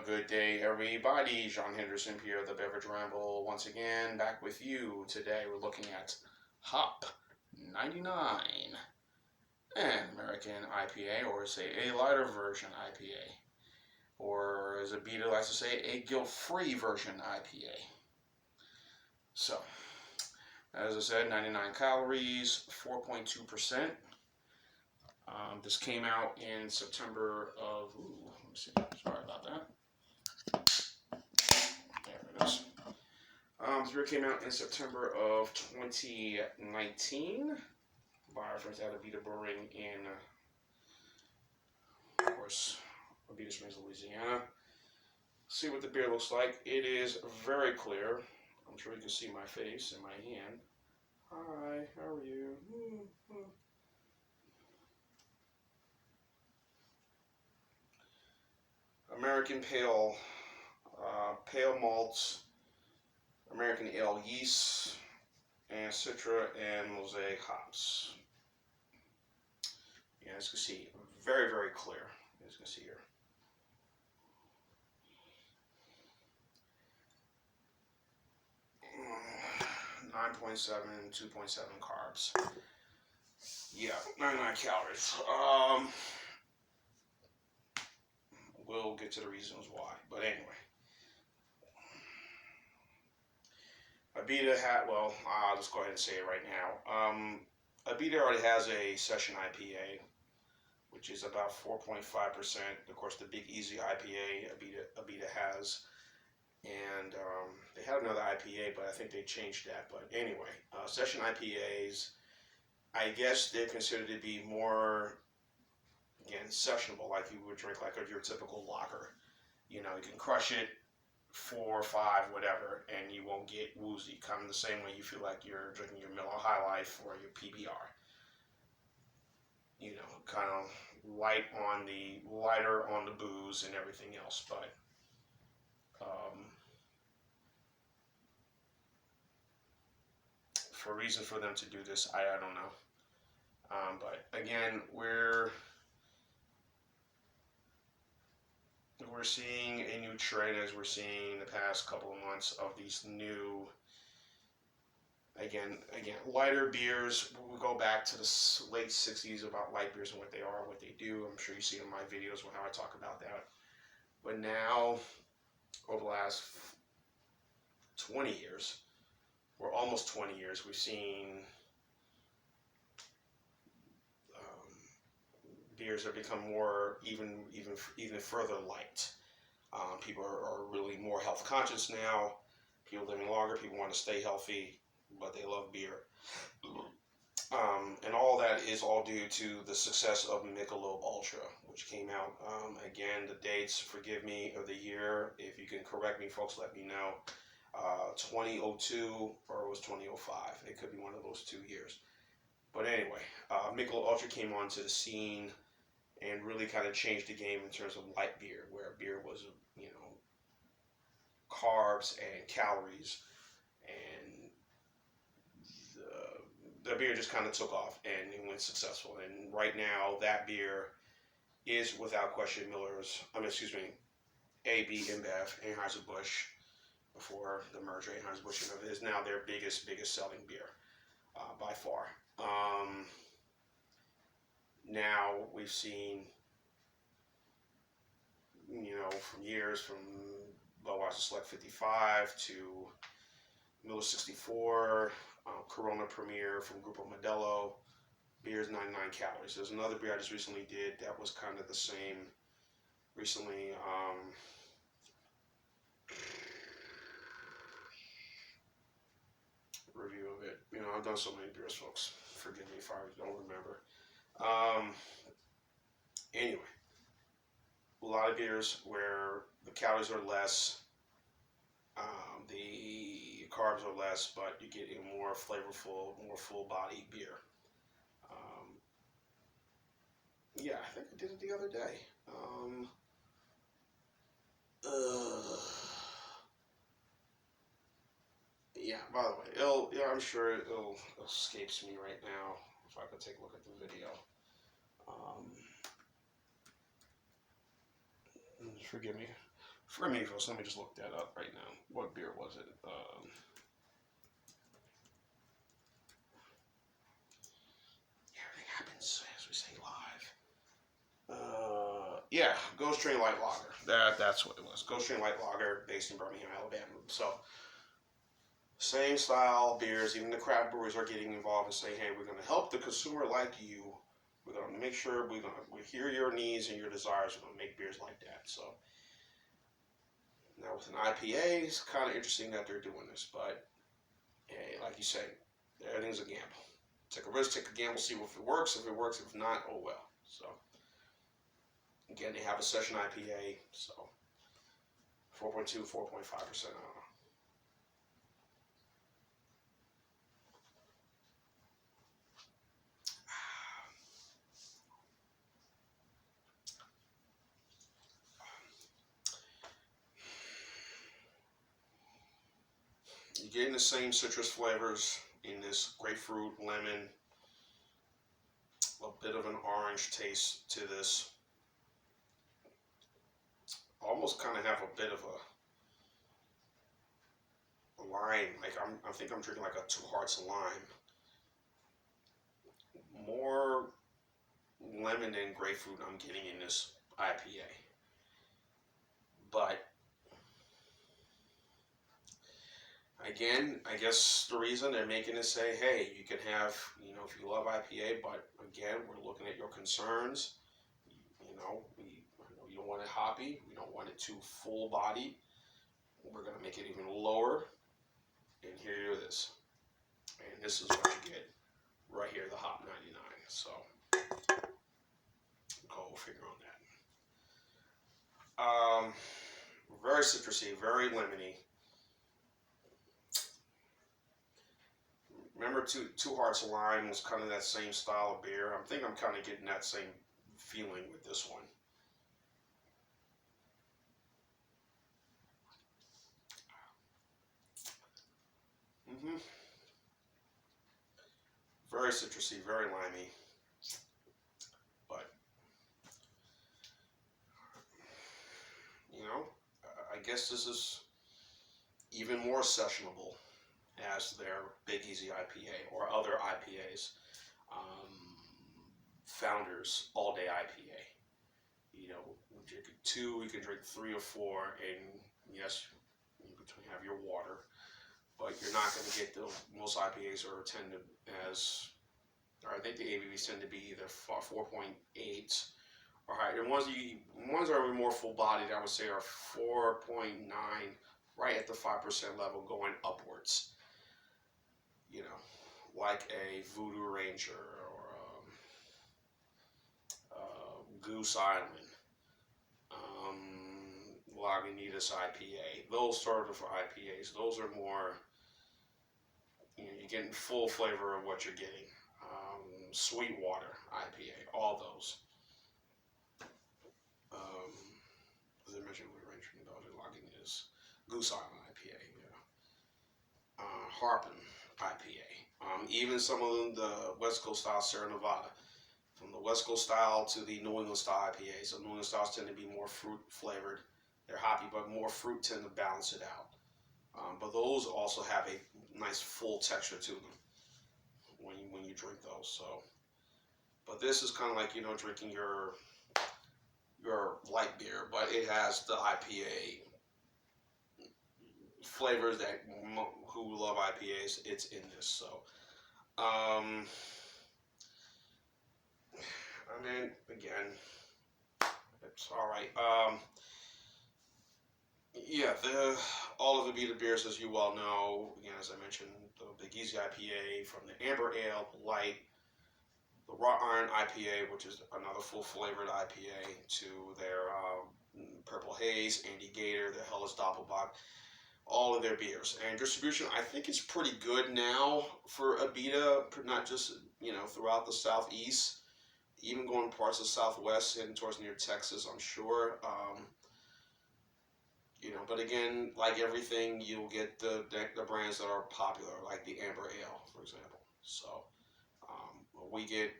Good day, everybody. John Henderson here, the Beverage Ramble, once again back with you. Today we're looking at Hop 99, an American IPA, or say a lighter version IPA, or as Abita likes to say, a guilt-free version IPA. So, as I said, 99 calories, 4.2%. This came out in September of, let me see, sorry about that. There it is. This beer came out in September of 2019 by our friends at Abita Brewing in, of course, Abita Springs, Louisiana. See what the beer looks like. It is very clear. I'm sure you can see my face and my hand. Hi, how are you? American pale malts, American ale yeast, and Citra and Mosaic hops. Yeah, as you can see, very, very clear, as you can see here. Mm, 9.7, 2.7 carbs. Yeah, 99 calories. We'll get to the reasons why, but anyway. Abita I'll just go ahead and say it right now. Abita already has a session IPA, which is about 4.5%. Of course, the Big Easy IPA Abita has. And they had another IPA, but I think they changed that. But anyway, session IPAs, I guess they're considered to be more, again, sessionable, like you would drink like your typical lager. You know, you can crush it 4 or 5, whatever, and you won't get woozy. Kind of the same way you feel like you're drinking your Miller High Life or your PBR. You know, kind of lighter on the booze and everything else, but for reasons for them to do this, I don't know. But again, we're seeing a new trend, as we're seeing the past couple of months, of these new, again, lighter beers. We'll go back to the late 60s about light beers and what they are, what they do. I'm sure you see in my videos how I talk about that. But now, over the last 20 years, or almost 20 years, we've seen beers that become more even further light. People are really more health conscious now. People living longer. People want to stay healthy, but they love beer. And all that is all due to the success of Michelob Ultra, which came out, again, the dates, forgive me, of the year. If you can correct me, folks, let me know. 2002 or it was 2005. It could be one of those 2 years. But anyway, Michelob Ultra came onto the scene and really kind of changed the game in terms of light beer, where beer was, carbs and calories, and the beer just kind of took off and it went successful. And right now, that beer is without question AB InBev, Anheuser-Busch, before the merger, Anheuser-Busch InBev is now their biggest selling beer by far. Now we've seen, from years, from Budweiser Select 55 to Miller 64, Corona Premier from Grupo Modelo. Beer is 99 calories. There's another beer I just recently did that was kind of the same recently. Review of it. I've done so many beers, folks. Forgive me if I don't remember. Anyway, a lot of beers where the calories are less, the carbs are less, but you get a more flavorful, more full-bodied beer. Yeah, I think I did it the other day. Yeah, by the way, I'm sure it escapes me right now if I could take a look at the video. Forgive me. For me, folks, let me just look that up right now. What beer was it? Everything happens as we say live. Yeah, Ghost Train Light Lager. That's what it was. Ghost Train Light Lager, based in Birmingham, Alabama. So, same style beers. Even the craft brewers are getting involved and saying, "Hey, we're going to help the consumer like you. We're going to make sure we hear your needs and your desires. We're going to make beers like that." So, now with an IPA, it's kind of interesting that they're doing this, but hey, like you say, everything's a gamble. Take a risk, take a gamble, see if it works. If it works, if not, oh well. So. Again, they have a session IPA, so 4.2, 4.5%. You're getting the same citrus flavors in this grapefruit, lemon, a bit of an orange taste to this. Almost kind of have a bit of a lime, like I think I'm drinking like a Two Hearts lime. More lemon and grapefruit I'm getting in this IPA. But again, I guess the reason they're making it say, hey, you can have, if you love IPA, but again, we're looking at your concerns. We don't want it hoppy. We don't want it too full bodied. We're going to make it even lower. And here it is. And this is what you get right here, the Hop 99. So, go figure on that. Very citrusy, very lemony. Remember, Two Hearts Lime was kind of that same style of beer. I think I'm kind of getting that same feeling with this one. Very citrusy, very limey. But, I guess this is even more sessionable as their Big Easy IPA or other IPAs. Founders All Day IPA. You drink 2, you can drink 3 or 4, and yes, you can have your water, but you're not going to get most IPAs or tend to or I think the ABVs tend to be either 4.8 or higher. And ones that are more full bodied, I would say, are 4.9, right at the 5% level, going upwards. Like a Voodoo Ranger or Goose Island, Lagunitas IPA, those sort of IPAs. Those are more, you're getting full flavor of what you're getting. Sweetwater IPA, all those. As I mentioned, we were mentioning about it, Lagunitas, Goose Island IPA, Harpin IPA. Even some of them, the West Coast style Sierra Nevada. From the West Coast style to the New England style IPAs. So New England styles tend to be more fruit flavored. They're hoppy, but more fruit tend to balance it out. But those also have a nice full texture to them when you drink those. So, but this is kind of like drinking your light beer, but it has the IPA flavors that who love IPAs. It's in this. So. Again, it's all right. Yeah, all of the Abita beers, as you well know, again, as I mentioned, the Big Easy IPA, from the Amber Ale, Light, the Wrought Iron IPA, which is another full flavored IPA, to their Purple Haze, Andy Gator, their Hellas Doppelbock, all of their beers. And distribution, I think it's pretty good now for Abita, not just, throughout the Southeast. Even going parts of Southwest and towards near Texas, I'm sure. But again, like everything, you'll get the brands that are popular, like the Amber Ale, for example. So we get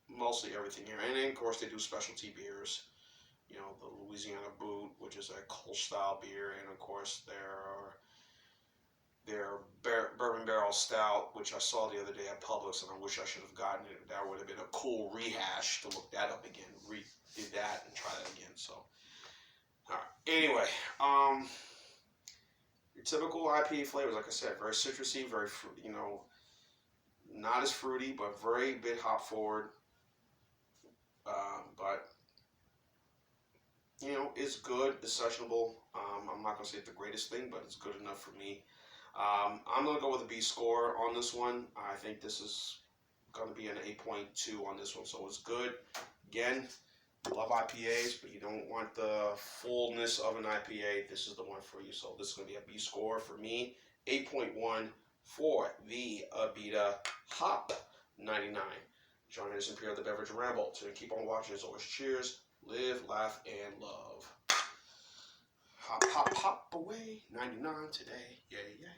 mostly everything here, and then of course they do specialty beers. you know, the Louisiana Brewed, which is a Kolsch style beer, and of course their bourbon barrel stout, which I saw the other day at Publix, and I wish I should have gotten it. That would have been a cool rehash to look that up again, redid that and try that again. So, all right. Anyway, your typical IPA flavors, like I said, very citrusy, very you know, not as fruity, but very bit hop forward. But you know, it's good, it's sessionable. I'm not gonna say it's the greatest thing, but it's good enough for me. I'm gonna go with a B score on this one. I think this is gonna be an 8.2 on this one, so it's good. Again, love IPAs, but you don't want the fullness of an IPA. This is the one for you. So this is gonna be a B score for me. 8.1 for the Abita Hop 99. John Anderson, Pierre the Beverage Ramble. To keep on watching, as always, cheers, live, laugh, and love. Hop, hop, hop away. 99 today. Yeah, yeah.